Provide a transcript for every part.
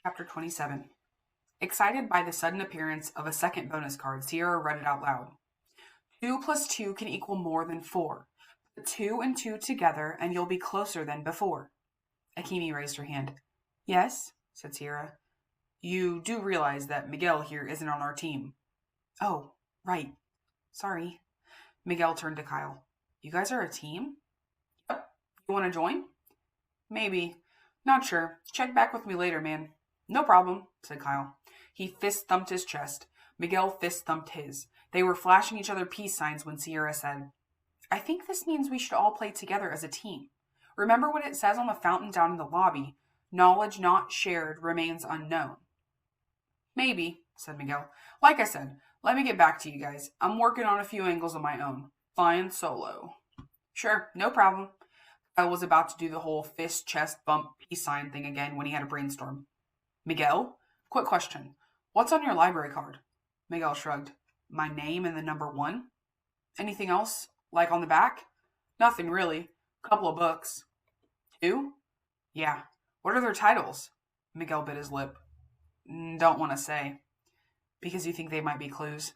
Chapter 27. Excited by the sudden appearance of a second bonus card, Sierra read it out loud. 2 plus 2 can equal more than 4. Put 2 and 2 together and you'll be closer than before. Akimi raised her hand. Yes, said Sierra. You do realize that Miguel here isn't on our team. Oh, right. Sorry. Miguel turned to Kyle. You guys are a team? Yep. You want to join? Maybe. Not sure. Check back with me later, man. No problem, said Kyle. He fist-thumped his chest. Miguel fist-thumped his. They were flashing each other peace signs when Sierra said, I think this means we should all play together as a team. Remember what it says on the fountain down in the lobby? Knowledge not shared remains unknown. Maybe, said Miguel. Like I said, let me get back to you guys. I'm working on a few angles of my own. Flying solo. Sure, no problem. Kyle was about to do the whole fist, chest, bump, peace sign thing again when he had a brainstorm. Miguel? Quick question. What's on your library card? Miguel shrugged. My name and the number 1? Anything else? Like on the back? Nothing really. Couple of books. 2? Yeah. What are their titles? Miguel bit his lip. Don't want to say. Because you think they might be clues?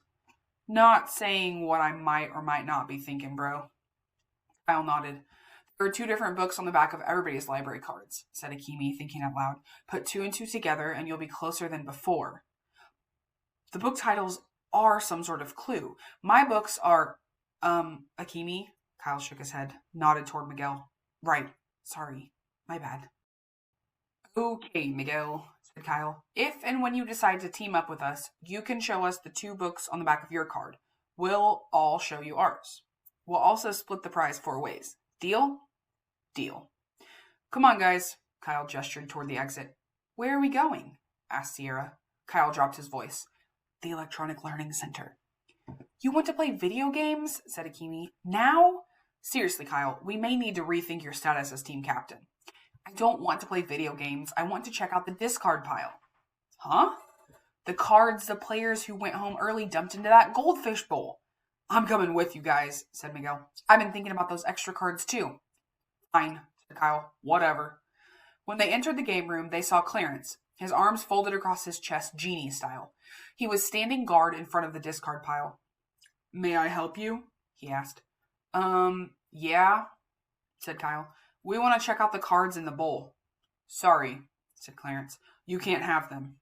Not saying what I might or might not be thinking, bro. Kyle nodded. There are 2 different books on the back of everybody's library cards, said Akimi, thinking out loud. Put 2 and 2 together and you'll be closer than before. The book titles are some sort of clue. My books are, Akimi? Kyle shook his head, nodded toward Miguel. Right. Sorry. My bad. Okay, Miguel, said Kyle. If and when you decide to team up with us, you can show us the 2 books on the back of your card. We'll all show you ours. We'll also split the prize 4 ways. Deal? Deal. Come on, guys. Kyle gestured toward the exit. Where are we going? Asked Sierra. Kyle dropped his voice. The Electronic Learning Center. You want to play video games? Said Akimi. Now? Seriously, Kyle, we may need to rethink your status as team captain. I don't want to play video games. I want to check out the discard pile. Huh? The cards the players who went home early dumped into that goldfish bowl. I'm coming with you guys, said Miguel. I've been thinking about those extra cards too. Fine, said Kyle. Whatever. When they entered the game room, they saw Clarence, his arms folded across his chest, genie style. He was standing guard in front of the discard pile. May I help you? He asked. Yeah, said Kyle. We want to check out the cards in the bowl. Sorry, said Clarence. You can't have them.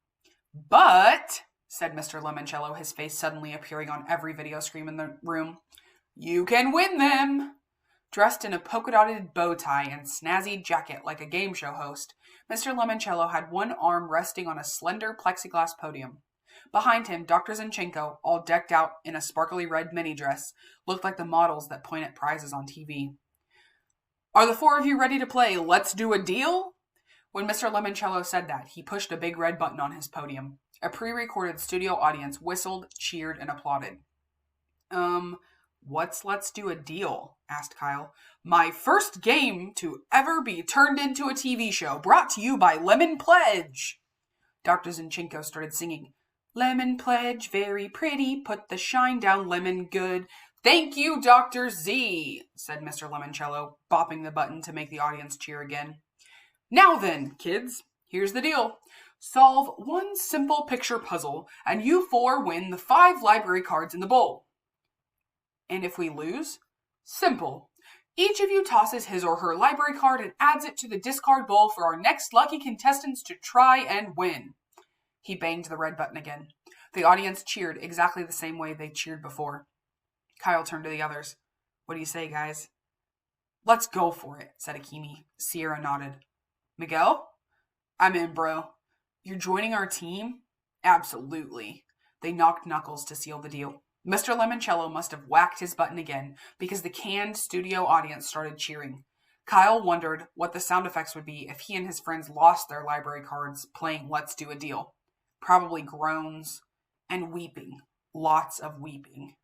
But, said Mr. Lemoncello, his face suddenly appearing on every video screen in the room, you can win them! Dressed in a polka-dotted bow tie and snazzy jacket like a game show host, Mr. Lemoncello had one arm resting on a slender plexiglass podium. Behind him, Dr. Zinchenko, all decked out in a sparkly red mini dress, looked like the models that point at prizes on TV. Are the 4 of you ready to play Let's Do a Deal? When Mr. Lemoncello said that, he pushed a big red button on his podium. A pre-recorded studio audience whistled, cheered, and applauded. What's Let's Do a Deal? Asked Kyle. My first game to ever be turned into a TV show, brought to you by Lemon Pledge. Dr. Zinchenko started singing. Lemon Pledge, very pretty, put the shine down, lemon good. Thank you, Dr. Z, said Mr. Lemoncello, bopping the button to make the audience cheer again. Now then, kids, here's the deal. Solve one simple picture puzzle, and you 4 win the 5 library cards in the bowl. And if we lose? Simple. Each of you tosses his or her library card and adds it to the discard bowl for our next lucky contestants to try and win. He banged the red button again. The audience cheered exactly the same way they cheered before. Kyle turned to the others. What do you say, guys? Let's go for it, said Akimi. Sierra nodded. Miguel? I'm in, bro. You're joining our team? Absolutely. They knocked knuckles to seal the deal. Mr. Lemoncello must have whacked his button again because the canned studio audience started cheering. Kyle wondered what the sound effects would be if he and his friends lost their library cards playing Let's Do a Deal. Probably groans and weeping. Lots of weeping.